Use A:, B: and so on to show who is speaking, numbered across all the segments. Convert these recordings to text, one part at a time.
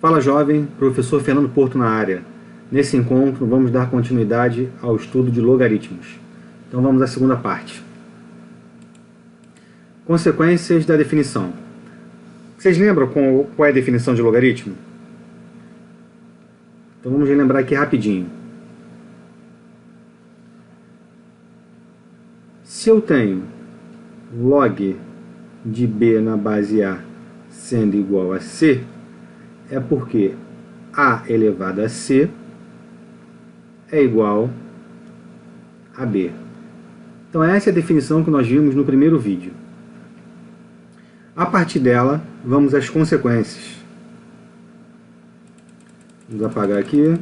A: Fala jovem, professor Fernando Porto na área. Nesse encontro vamos dar continuidade ao estudo de logaritmos. Então vamos à segunda parte. Consequências da definição. Vocês lembram qual é a definição de logaritmo? Então vamos relembrar aqui rapidinho. Se eu tenho log de b na base a sendo igual a c, é porque a elevado a c é igual a b. Então essa é a definição que nós vimos no primeiro vídeo. A partir dela, vamos às consequências. Vamos apagar aqui.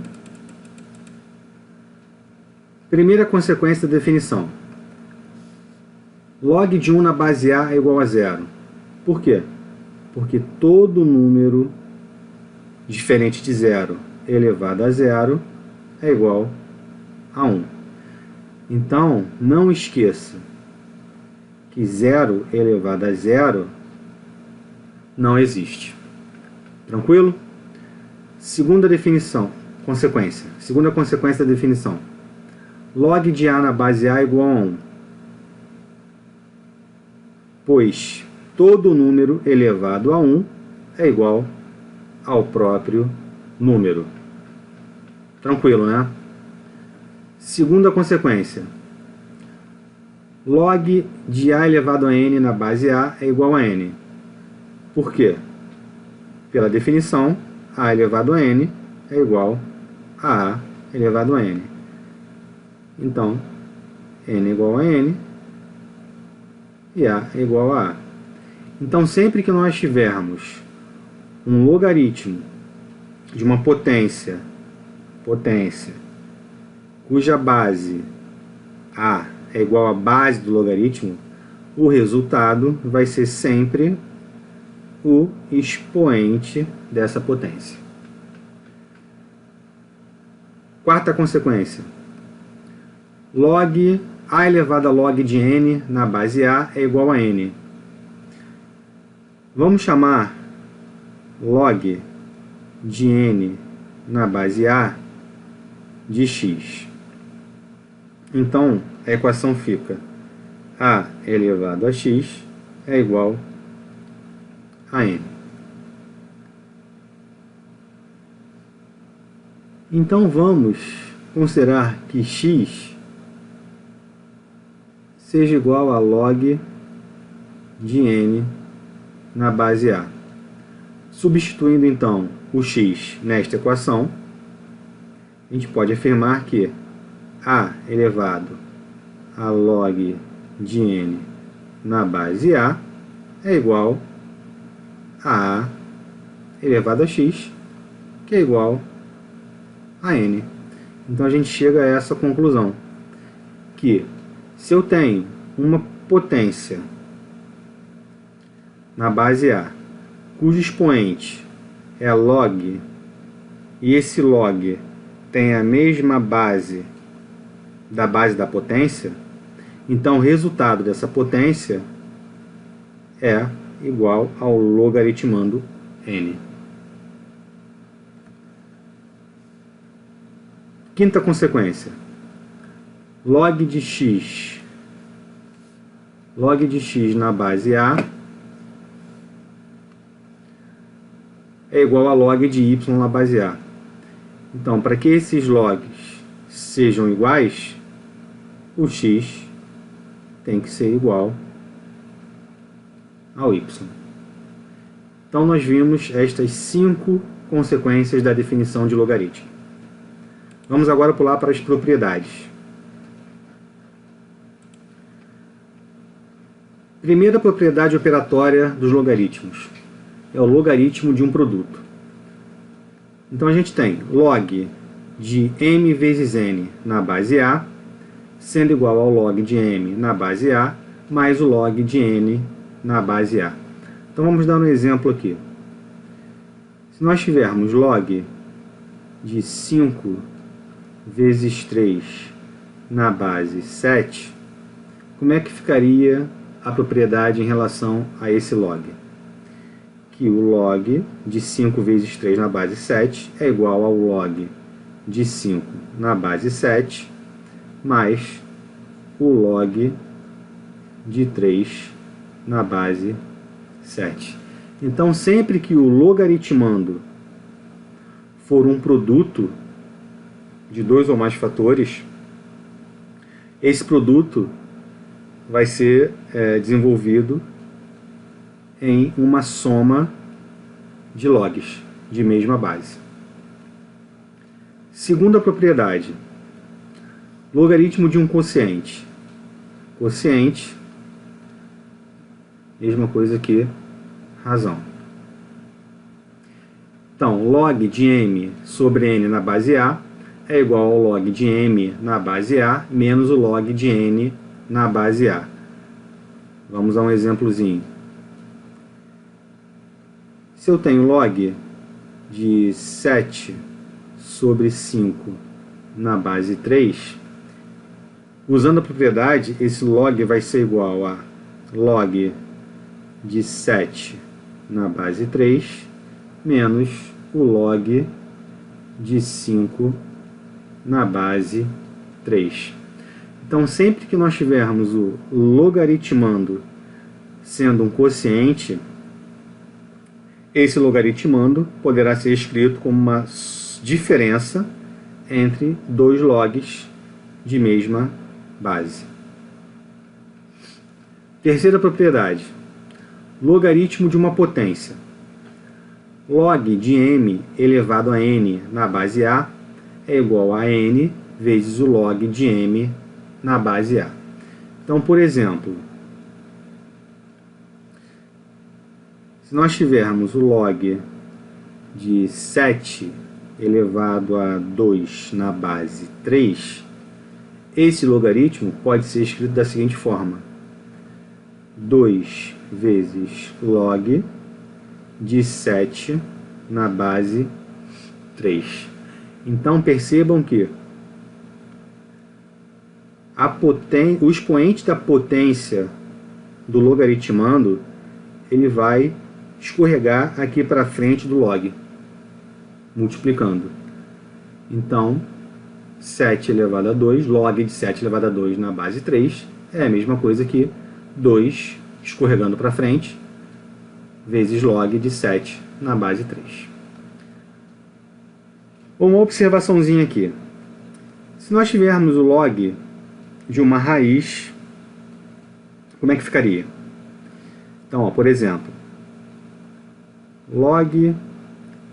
A: Primeira consequência da definição. Log de 1 na base a é igual a zero. Por quê? Porque todo número diferente de zero elevado a zero é igual a 1. Então, não esqueça que zero elevado a zero não existe. Tranquilo? Segunda definição, consequência. Segunda consequência da definição. Log de a na base a é igual a 1. Pois todo número elevado a 1 é igual ao próprio número. Tranquilo, né? Segunda consequência. Log de a elevado a n na base a é igual a n. Por quê? Pela definição, a elevado a n é igual a elevado a n. Então, n é igual a n e a é igual a a. Então, sempre que nós tivermos um logaritmo de uma potência cuja base a é igual à base do logaritmo, o resultado vai ser sempre o expoente dessa potência. Quarta consequência. Log a elevado a log de n na base a é igual a n. Vamos chamar log de n na base a de x. Então, a equação fica a elevado a x é igual a n. Então, vamos considerar que x seja igual a log de n na base a. Substituindo, então, o x nesta equação, a gente pode afirmar que a elevado a log de n na base a é igual a a elevado a x, que é igual a n. Então a gente chega a essa conclusão, que se eu tenho uma potência na base a, cujo expoente é log, e esse log tem a mesma base da potência, então o resultado dessa potência é igual ao logaritmando n. Quinta consequência. Log de x na base a é igual a log de y na base a. Então, para que esses logs sejam iguais, o x tem que ser igual ao y. Então, nós vimos estas 5 consequências da definição de logaritmo. Vamos agora pular para as propriedades. Primeira propriedade operatória dos logaritmos é o logaritmo de um produto. Então a gente tem log de m vezes n na base a sendo igual ao log de m na base a mais o log de n na base a. Então vamos dar um exemplo aqui. Se nós tivermos log de 5 vezes 3 na base 7, como é que ficaria a propriedade em relação a esse log? que o log de 5 vezes 3 na base 7 é igual ao log de 5 na base 7 mais o log de 3 na base 7. Então, sempre que o logaritmando for um produto de dois ou mais fatores, esse produto vai ser desenvolvido em uma soma de logs de mesma base. Segunda propriedade, logaritmo de um quociente. Quociente, mesma coisa que razão. Então, log de m sobre n na base A é igual ao log de m na base A menos o log de n na base A. Vamos a um exemplozinho. Se eu tenho log de 7 sobre 5 na base 3, usando a propriedade, esse log vai ser igual a log de 7 na base 3 menos o log de 5 na base 3. Então, sempre que nós tivermos o logaritmando sendo um quociente, esse logaritmando poderá ser escrito como uma diferença entre dois logs de mesma base. Terceira propriedade, logaritmo de uma potência. Log de m elevado a n na base A é igual a n vezes o log de m na base A. Então, por exemplo, se nós tivermos o log de 7 elevado a 2 na base 3, esse logaritmo pode ser escrito da seguinte forma: 2 vezes log de 7 na base 3. Então, percebam que o expoente da potência do logaritmando, ele vai escorregar aqui para frente do log, multiplicando. Então, 7 elevado a 2, log de 7 elevado a 2 na base 3, é a mesma coisa que 2 escorregando para frente, vezes log de 7 na base 3. Uma observaçãozinha aqui. Se nós tivermos o log de uma raiz, como é que ficaria? Então, ó, por exemplo, log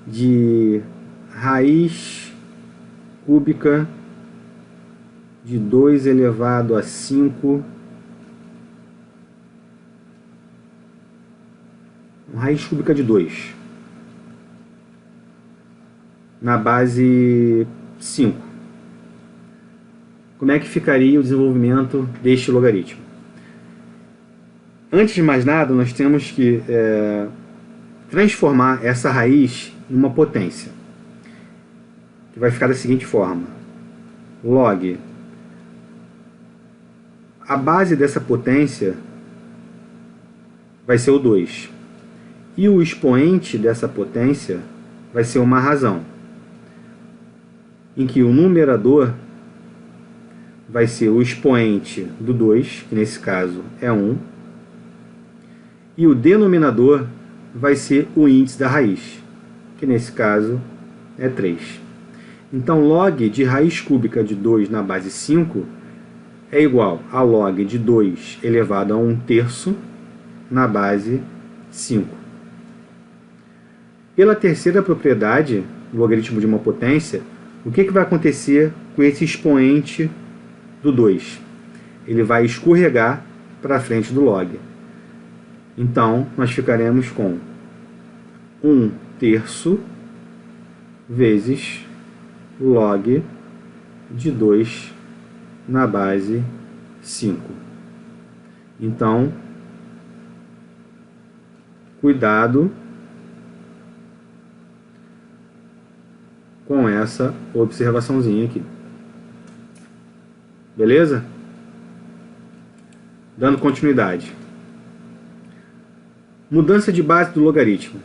A: de raiz cúbica de 2 elevado a 5, raiz cúbica de 2 na base 5. Como é que ficaria o desenvolvimento deste logaritmo? Antes de mais nada, nós temos que transformar essa raiz em uma potência, que vai ficar da seguinte forma: log, a base dessa potência vai ser o 2, e o expoente dessa potência vai ser uma razão, em que o numerador vai ser o expoente do 2, que nesse caso é 1, e o denominador vai ser o índice da raiz, que nesse caso é 3. Então, log de raiz cúbica de 2 na base 5 é igual a log de 2 elevado a 1/3 na base 5. Pela terceira propriedade, logaritmo de uma potência, o que vai acontecer com esse expoente do 2? Ele vai escorregar para frente do log. Então, nós ficaremos com 1/3 vezes log de 2 na base 5. Então, cuidado com essa observaçãozinha aqui. Beleza? Dando continuidade. Mudança de base do logaritmo.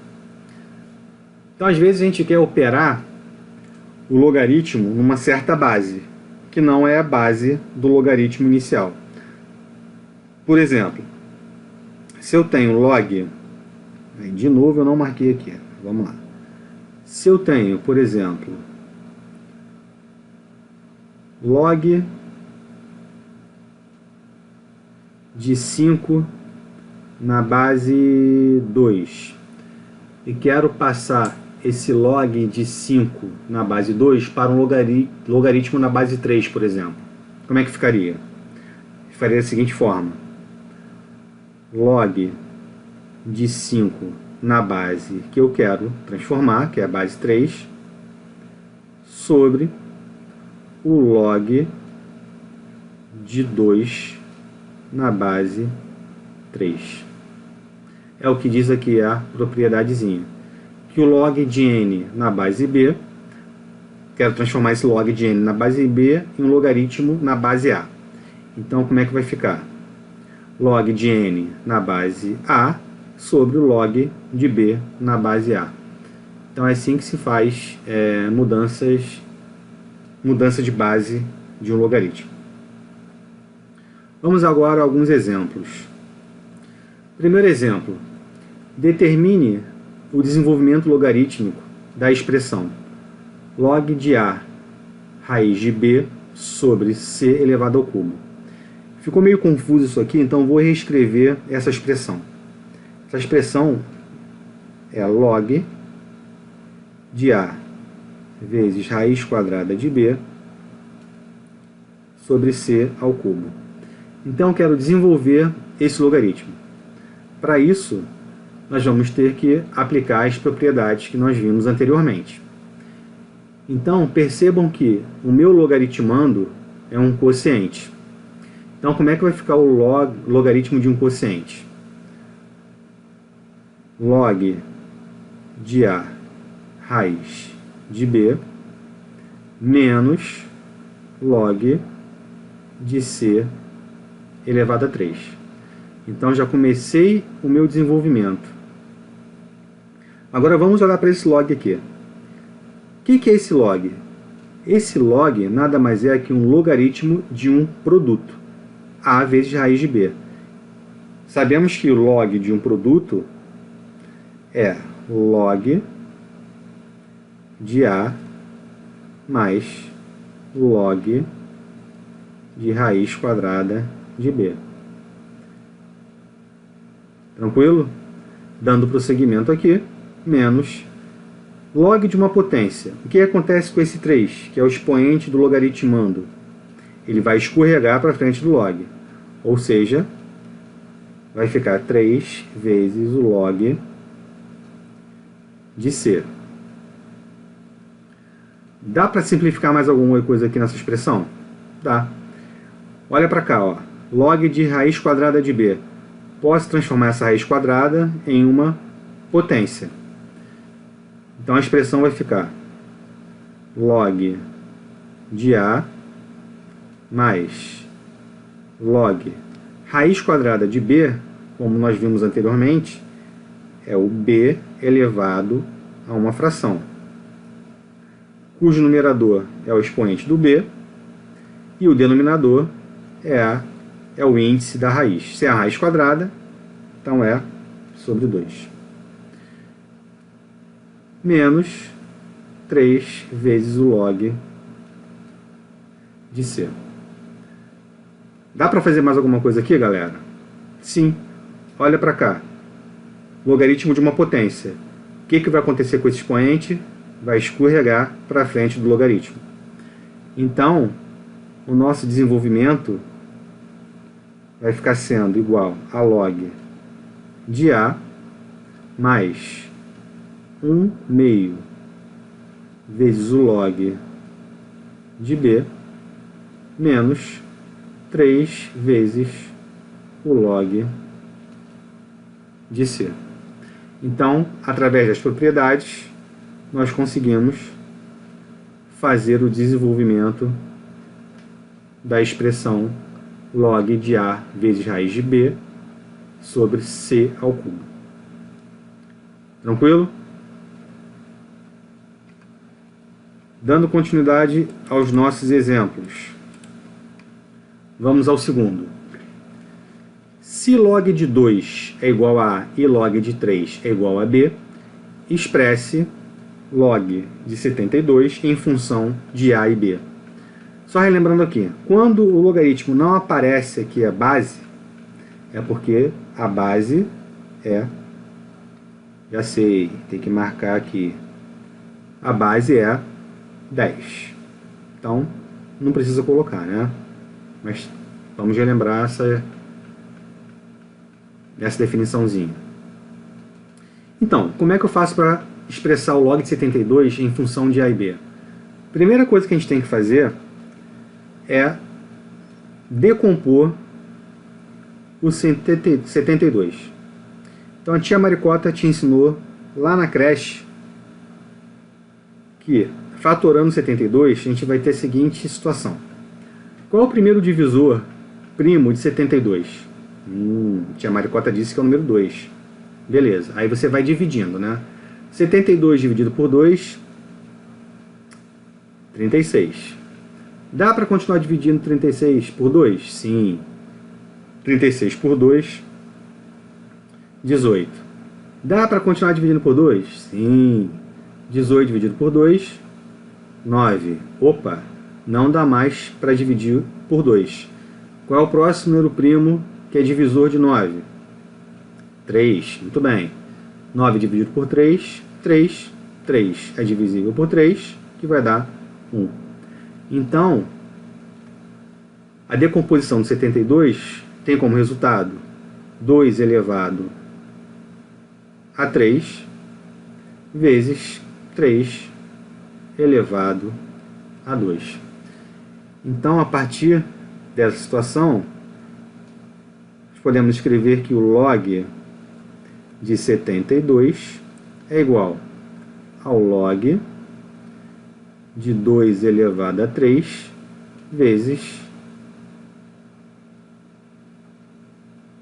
A: Então, às vezes, a gente quer operar o logaritmo numa certa base, que não é a base do logaritmo inicial. Por exemplo, se eu tenho log, de novo eu não marquei aqui, vamos lá. Se eu tenho, por exemplo, log de 5 na base 2 e quero passar esse log de 5 na base 2 para um logaritmo na base 3, por exemplo. Como é que ficaria? Ficaria da seguinte forma: log de 5 na base que eu quero transformar, que é a base 3, sobre o log de 2 na base 3. É o que diz aqui a propriedadezinha. Que o log de n na base b, quero transformar esse log de n na base b em um logaritmo na base a. Então, como é que vai ficar? Log de n na base a sobre o log de b na base a. Então, é assim que se faz mudança de base de um logaritmo. Vamos agora a alguns exemplos. Primeiro exemplo: determine o desenvolvimento logarítmico da expressão log de a raiz de b sobre c elevado ao cubo. Ficou meio confuso isso aqui, então vou reescrever essa expressão. Essa expressão é log de a vezes raiz quadrada de b sobre c ao cubo. Então, eu quero desenvolver esse logaritmo. Para isso, nós vamos ter que aplicar as propriedades que nós vimos anteriormente. Então, percebam que o meu logaritmando é um quociente. Então, como é que vai ficar o logaritmo de um quociente? Log de a raiz de b menos log de c elevado a 3. Então, já comecei o meu desenvolvimento. Agora, vamos olhar para esse log aqui. O que é esse log? Esse log nada mais é que um logaritmo de um produto, a vezes raiz de b. Sabemos que o log de um produto é log de a mais log de raiz quadrada de b. Tranquilo? Dando prosseguimento aqui, menos log de uma potência. O que acontece com esse 3, que é o expoente do logaritmando? Ele vai escorregar para frente do log. Ou seja, vai ficar 3 vezes o log de c. Dá para simplificar mais alguma coisa aqui nessa expressão? Dá. Olha para cá, ó. Log de raiz quadrada de b. Posso transformar essa raiz quadrada em uma potência. Então a expressão vai ficar log de a mais log raiz quadrada de b, como nós vimos anteriormente, é o b elevado a uma fração, cujo numerador é o expoente do b e o denominador é o índice da raiz. Se é a raiz quadrada, então é sobre 2. Menos 3 vezes o log de c. Dá para fazer mais alguma coisa aqui, galera? Sim. Olha para cá. Logaritmo de uma potência. O que vai acontecer com esse expoente? Vai escorregar para frente do logaritmo. Então, o nosso desenvolvimento vai ficar sendo igual a log de a mais 1/2 vezes o log de b menos 3 vezes o log de c. Então, através das propriedades, nós conseguimos fazer o desenvolvimento da expressão log de a vezes raiz de b sobre c ao cubo. Tranquilo? Dando continuidade aos nossos exemplos. Vamos ao segundo. Se log de 2 é igual a A e log de 3 é igual a B, expresse log de 72 em função de A e B. Só relembrando aqui, quando o logaritmo não aparece aqui a base, é porque a base é, já sei, tem que marcar aqui, a base é 10. Então, não precisa colocar, né? Mas vamos relembrar essa definiçãozinha. Então, como é que eu faço para expressar o log de 72 em função de A e B? Primeira coisa que a gente tem que fazer é decompor o 72. Então a tia Maricota te ensinou lá na creche que fatorando 72 a gente vai ter a seguinte situação. Qual é o primeiro divisor primo de 72? Tia Maricota disse que é o número 2. Beleza, aí você vai dividindo, né? 72 dividido por 2, 36. Dá para continuar dividindo 36 por 2? Sim. 36 por 2, 18. Dá para continuar dividindo por 2? Sim. 18 dividido por 2, 9. Opa, não dá mais para dividir por 2. Qual é o próximo número primo que é divisor de 9? 3. Muito bem. 9 dividido por 3, 3. 3 é divisível por 3, que vai dar 1. Então, a decomposição de 72 tem como resultado 2 elevado a 3 vezes 3 elevado a 2. Então, a partir dessa situação, nós podemos escrever que o log de 72 é igual ao log de 2 elevado a 3 vezes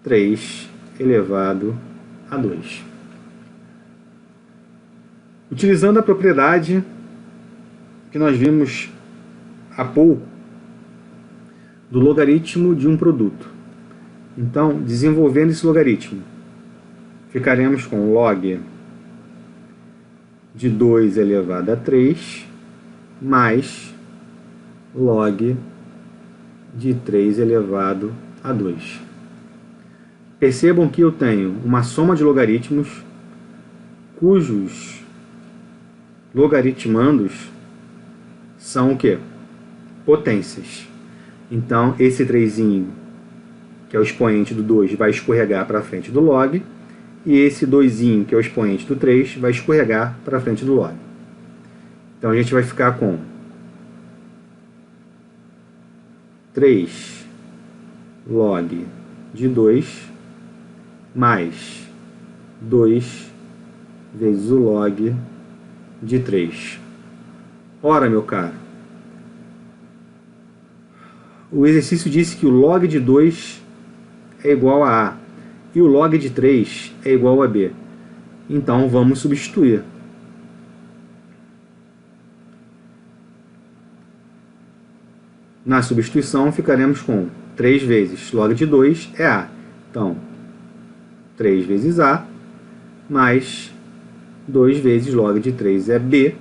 A: 3 elevado a 2. Utilizando a propriedade que nós vimos há pouco do logaritmo de um produto. Então, desenvolvendo esse logaritmo, ficaremos com log de 2 elevado a 3 mais log de 3 elevado a 2. Percebam que eu tenho uma soma de logaritmos cujos logaritmandos são o quê? Potências. Então, esse 3, que é o expoente do 2, vai escorregar para frente do log, e esse 2, que é o expoente do 3, vai escorregar para frente do log. Então, a gente vai ficar com 3 log de 2 mais 2 vezes o log de 3. Ora, meu caro, o exercício disse que o log de 2 é igual a A e o log de 3 é igual a B. Então, vamos substituir. Na substituição, ficaremos com 3 vezes log de 2 é A. Então, 3 vezes A, mais 2 vezes log de 3 é B,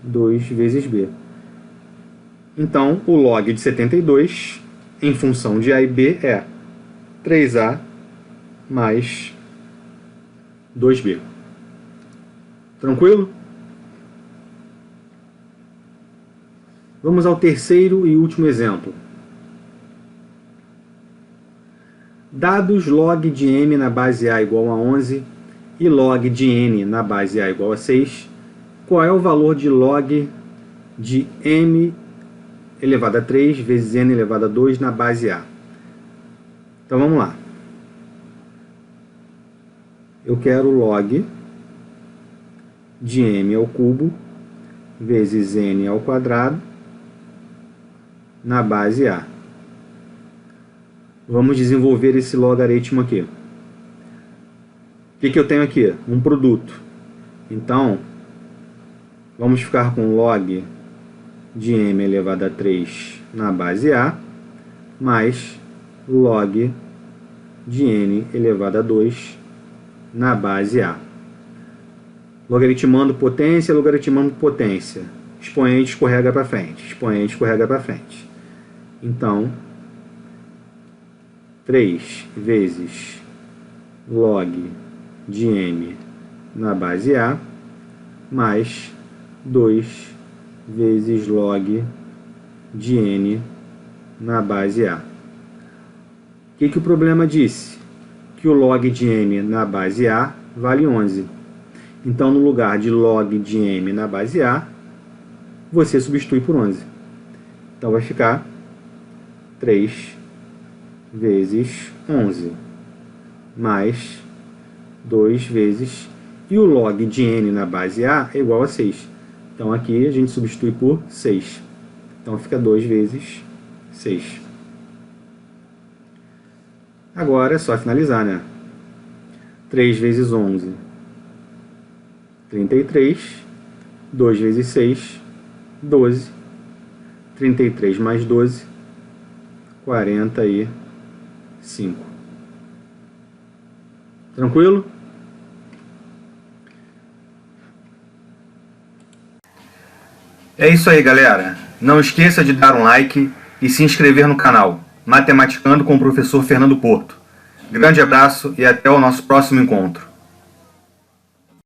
A: 2 vezes B. Então, o log de 72, em função de A e B, é 3A mais 2B. Tranquilo? Vamos ao terceiro e último exemplo. Dados log de m na base A igual a 11 e log de n na base A igual a 6, qual é o valor de log de m elevado a 3 vezes n elevado a 2 na base A? Então vamos lá. Eu quero log de m ao cubo vezes n ao quadrado na base A. Vamos desenvolver esse logaritmo aqui. O que eu tenho aqui? Um produto. Então, vamos ficar com log de m elevado a 3 na base A, mais log de n elevado a 2 na base A. Logaritmando potência, logaritmando potência. Expoente escorrega para frente, expoente escorrega para frente. Então, 3 vezes log de m na base A, mais 2 vezes log de n na base A. O que o problema disse? Que o log de m na base A vale 11. Então, no lugar de log de m na base A, você substitui por 11. Então, vai ficar 3 vezes 11, mais 2 vezes... E o log de n na base A é igual a 6. Então, aqui a gente substitui por 6. Então, fica 2 vezes 6. Agora é só finalizar, né? 3 vezes 11, 33. 2 vezes 6, 12. 33 mais 12, 45. Tranquilo? É isso aí, galera. Não esqueça de dar um like e se inscrever no canal Matematicando com o professor Fernando Porto. Grande abraço e até o nosso próximo encontro.